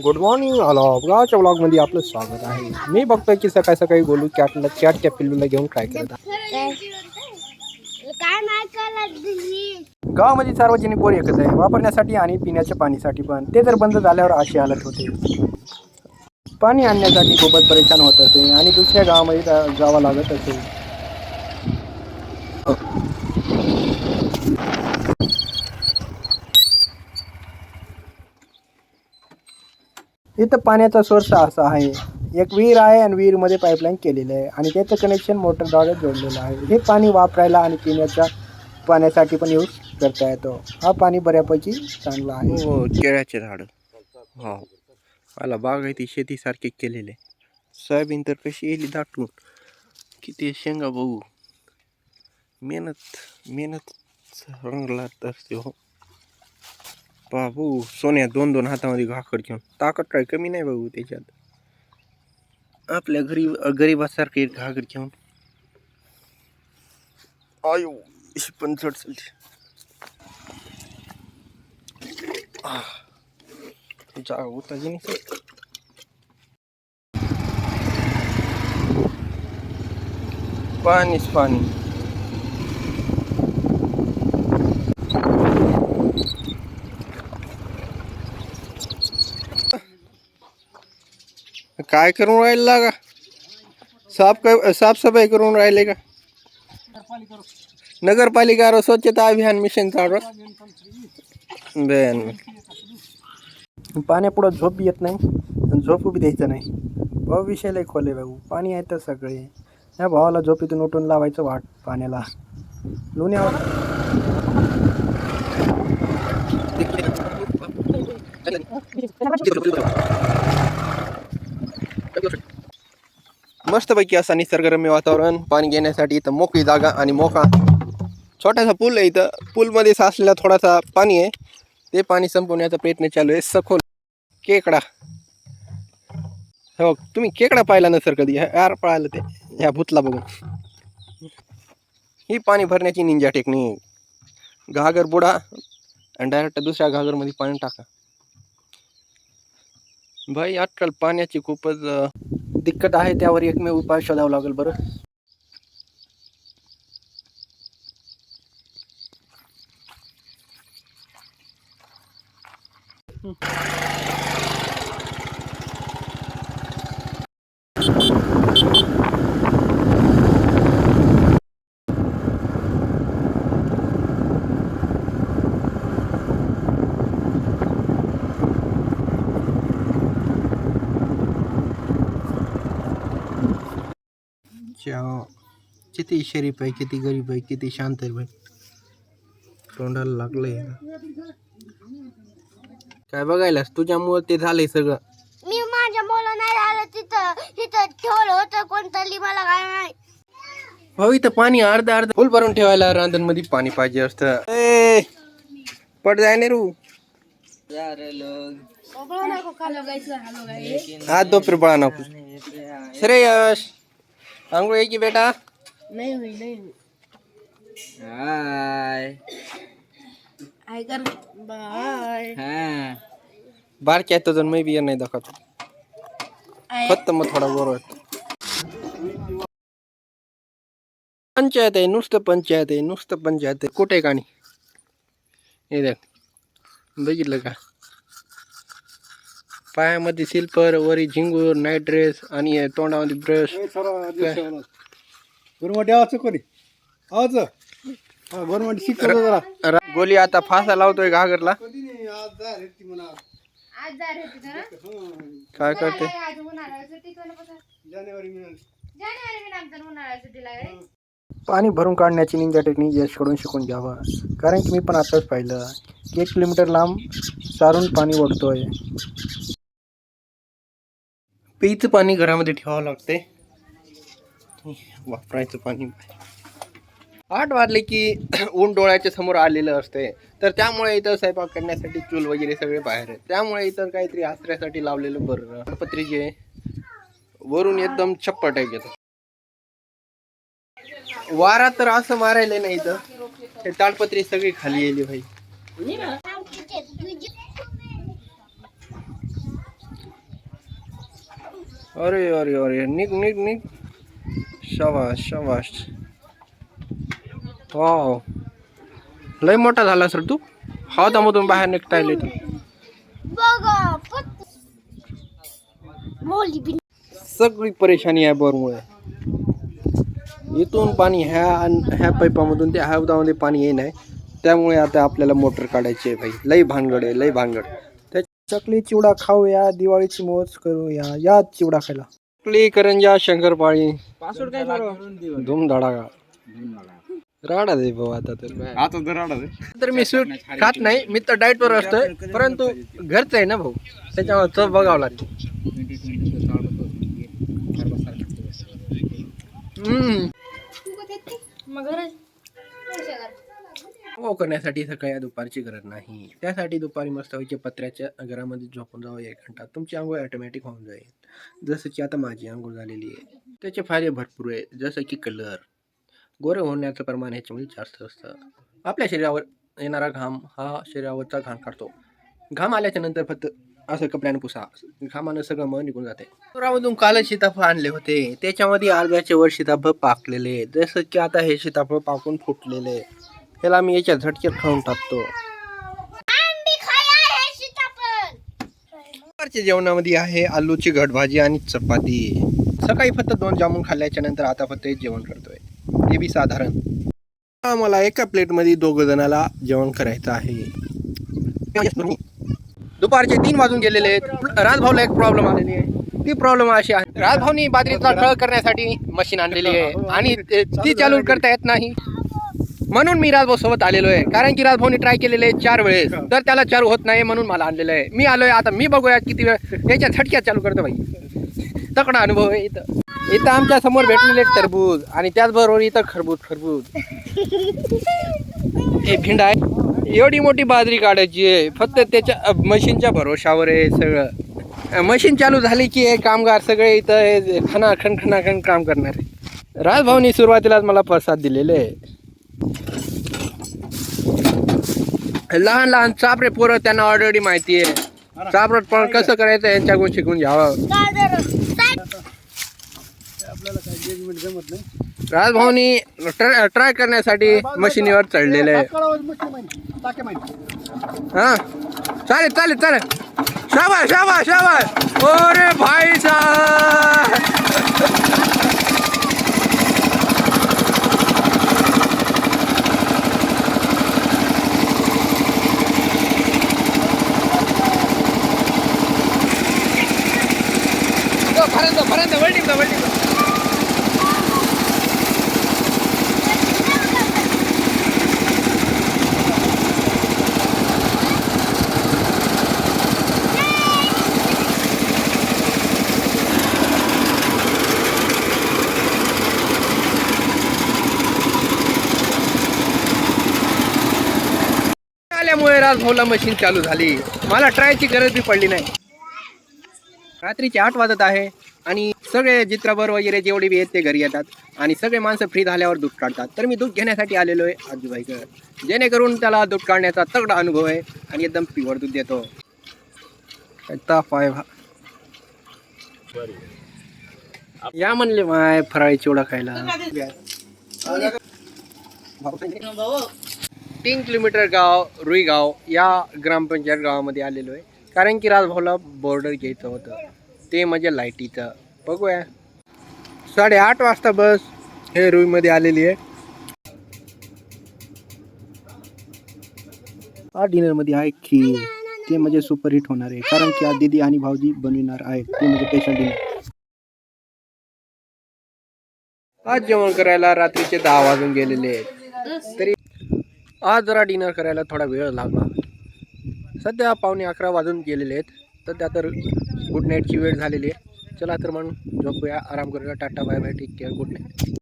Good morning गावच्या ब्लॉगमध्ये आपलं स्वागत आहे. मी बघतोय की सकाळी सकाळी गोलू कॅटच्या पिल्लूला घेऊन काय करत गावामध्ये सार्वजनिक बोर एकच आहे वापरण्यासाठी आणि पिण्याच्या पाणीसाठी, पण ते जर बंद झाल्यावर अशी हालत होते. पाणी आणण्यासाठी खूपच परेशान होत असे आणि दुसऱ्या गावामध्ये जावं लागत असे. इथं पाण्याचा सोर्स असा आहे, एक विहीर आहे आणि विहीरमध्ये पाईपलाईन केलेलं आहे आणि त्याचं कनेक्शन मोटरद्वारे जोडलेलं आहे. हे पाणी वापरायला आणि पिण्याच्या पाण्यासाठी पण यूज करता येतो. हा पाणी बऱ्यापैकी चांगला आहे. हो, केळ्याचे झाड. हो, मला बागायती शेतीसारखे केलेले. सोयाबीन तर कशी येईल दाटून, किती शेंगा बघू. मेहनत रंगला तर ते हो. बाबू सोन्या दोन हातामध्ये घाकर घेऊन ताकद काय कमी नाही बाबू त्याच्यात. आपल्या गरीबासारखे घागर घेऊन आयो पण चढचलते. जागा उताजी नाही. पाणीच पाणी. काय करून राहिला का? साफसफाई करून राहिले का? नगरपालिका स्वच्छता अभियान मिशन चालू. बेन पाण्यापुढं झोप येत नाही, झोप बी द्यायचं नाही. भाऊ विषय लय खोले भाऊ, पाणी आहे तर सगळे. या भावाला झोपेतून उठून लावायचं वाट पाण्याला. लोण्यावर मस्तपैकी असा निसर्गरम्य वातावरण, पाणी घेण्यासाठी इथं मोकळी जागा आणि मोका छोटासा पूल आहे. इथं पूलमध्ये साचलेला थोडासा पाणी आहे, ते पाणी संपवण्याचा प्रयत्न चालू आहे. सखोल केकडा. हो, तुम्ही केकडा पाहिला नसर कधी, यार पळालं ते ह्या भूतला बघून. ही पाणी भरण्याची निंजा टेक्निक. घागर बुडा आणि डायरेक्ट दुसऱ्या घागरमध्ये पाणी टाका. भाई आजकाल पाण्याची खूपच दिक्कत आहे, त्यावर एकमेव उपाय शोधावा लागेल बरं. किती शरीफ आहे, किती गरीब आहे, किती शांत आहे भाई. तोंडाला लागलंय. काय बघायलास, तुझ्यामुळे ते झालंय सगळं. मी माझ्या मुलं नाही आलं तिथं ठेवलं होतं कोणतरी, मला काय नाही. भाऊ इथं पाणी अर्धा फुल भरून ठेवायला रांधण मध्ये पाणी पाहिजे असतं. पड जाय नाही रू. हात दो फिर बळा नको. श्रेयश आंघोळ की बेटा. नाही हाय कर बाय. बारक्या आहे तुझं, मी बी नाही दाखवतो. फक्त मग थोडा गोर पंचायत आहे, नुसतं पंचायत आहे. कुठे काणी हे देख, बघितलं का? पायामध्ये सिल्पर, वरी झिंगूर, नाईट ड्रेस आणि तोंडामध्ये ब्रश. गोली आता फासा लावतोय घागरला. काय करते? पाणी भरून काढण्याची निंजा टेक्निक यशकडून शिकून घ्यावा, कारण की मी पण आताच पाहिलं की 1 किलोमीटर लांब सारून पाणी ओढतोय. प्यायचं पाणी घरामध्ये ठेवावं लागते, वापरायचं पाणी 8 वाजले की ऊन डोळ्याच्या समोर आलेलं असते. तर त्यामुळे इथं स्वयंपाक करण्यासाठी चूल वगैरे सगळे बाहेर आहे. त्यामुळे इतर काहीतरी आसऱ्यासाठी लावलेलं बरं. ताडपत्री जे वरून एकदम छप्पर टाईप येतं. वारा तर असं मारायला नाही इथं, हे ताडपत्री सगळी खाली येली भाई. अरे अरे अरे निघ निघ निघ. शाबाश शाबाश. वाव, लय मोठा झाला सर तू. हौदामधून बाहेर निघता येईल तू. बघा मोली बिन सगळी परेशानी आहे बोरमुळे. इथून पाणी ह्या पाईपामधून त्या हौदामध्ये पाणी येई नाही. त्यामुळे आता आपल्याला मोटर काढायची आहे भाई. लई भानगड आहे, लई भानगड. चकली चिवडा खाऊया, दिवाळीची मोज करूया, या चिवडा खायला. चकली, करंजा, शंकरपाळी, धूमधडाका. राडा दे भाऊ आता तर मी स्वीट खात नाही. मी तर डाएट वर असतोय, परंतु घरचं आहे ना भाऊ, त्याच्यामुळे तो बघावं लागतं. हो, करण्यासाठी सकाळी दुपारची गरज नाही. त्यासाठी दुपारी मस्त व्हायचे पत्र्याच्या घरामध्ये झोपून जावं 1 घंटा. तुमची आंघोळ ऑटोमॅटिक होऊन जाईल. जसं की आता माझी आंघोळ झालेली आहे. त्याचे फायदे भरपूर आहे, जसं की कलर. गोरे होण्याचं प्रमाण ह्याच्यामध्ये जास्त असतं. आपल्या शरीरावर येणारा घाम हा शरीरावरचा घाम काढतो. घाम आल्याच्या नंतर फक्त असं कपड्याने पुसा, घामानं सगळं मग निघून जाते. पुरामधून कालच सीताफळ आणले होते, त्याच्यामध्ये अर्ध्याचे वर सीताफळ पाकलेले. जसं की आता हे सीताफळ पाकून फुटलेले. ह्याला मी याच्या झटक्यात खाऊन टाकतो. दुपारच्या जेवणामध्ये आहे आलूची घटभाजी आणि चपाती. सकाळी फक्त 2 जामून खाल्ल्याच्या नंतर आता फक्त एक जेवण करतोय, ते बी साधारण. मला एका प्लेटमध्ये 2 जणाला जेवण करायचं आहे. दुपारचे 3 वाजून गेलेले आहेत. राजभाऊला एक प्रॉब्लेम आलेली आहे. ती प्रॉब्लेम अशी आहे, राजभाऊनी बाजरीचा खळ करण्यासाठी मशीन आणलेली आहे आणि ती चालू करता येत नाही. म्हणून मी राजभाऊ सोबत आलेलो आहे, कारण की राजभाऊनी ट्राय केलेले आहे 4 वेळेस, तर त्याला चालू होत नाही. म्हणून मला आणलेलं आहे. मी आलोय आता, मी बघूया किती वेळ याच्या झटक्यात चालू करतो भाई. तकडा अनुभव आहे. इथं आमच्या समोर भेटलेले टरबूज आणि त्याचबरोबर इथं खरबूज. हे भिंड आहे. एवढी मोठी बाजरी काढायची आहे, फक्त त्याच्या मशीनच्या भरोशावर आहे सगळं. मशीन चालू झाली की हे कामगार सगळे इथं खणाखण काम करणार आहे. राजभाऊनी सुरुवातीलाच मला प्रसाद दिलेले आहे. लहान लहान चापरे पोरं, त्यांना ऑलरेडी माहिती आहे चापरट पण कसं करायचं, यांच्याकडून शिकून घ्यावं. राजभाऊनी ट्राय करण्यासाठी मशीनीवर चढलेलं आहे. हा, चालेल. शाबाश. ओरे भाई साहब. भरंत वळटी. आल्यामुळे राजभाऊला मशीन चालू झाली. मला ट्रायची गरज बी पडली नाही. रात्रीचे 8 वाजत आहे आणि सगळे चित्रबर वगैरे जेवढे बी आहेत ते घरी येतात आणि सगळे माणसं फ्री झाल्यावर दूध काढतात. तर मी दूध घेण्यासाठी आलेलो आहे आजूबाईकडे, जेणेकरून त्याला दूध काढण्याचा तगडा अनुभव आहे आणि एकदम प्युअर दूध देतो. ताप आहे या म्हणले माय फराळी चिवडा खायला. 3 किलोमीटर गाव रुईगाव या ग्रामपंचायत गावामध्ये आलेलो आहे, कारण की राजभाऊला बॉर्डर घ्यायचं होतं, ते म्हणजे लाईटीचं. बघूया 8:30 वाजता बस हे रुईमध्ये आलेली आहे. आज डिनरमध्ये आहे खीर, ते म्हणजे सुपरहिट होणार आहे, कारण की आज दीदी आणि भाऊजी बनविणार आहेत, ते म्हणजे स्पेशल डिनर. आज जेवण करायला रात्रीचे 10 वाजून गेलेले आहेत, तरी आज जरा डिनर करायला थोडा वेळ लागला. सध्या 11:15 वाजून गेलेले आहेत. सध्या तर गुड नाईटची वेळ झालेली आहे. चला तर मग झोपूया, आराम करूया. Tata bye bye, take care, good night.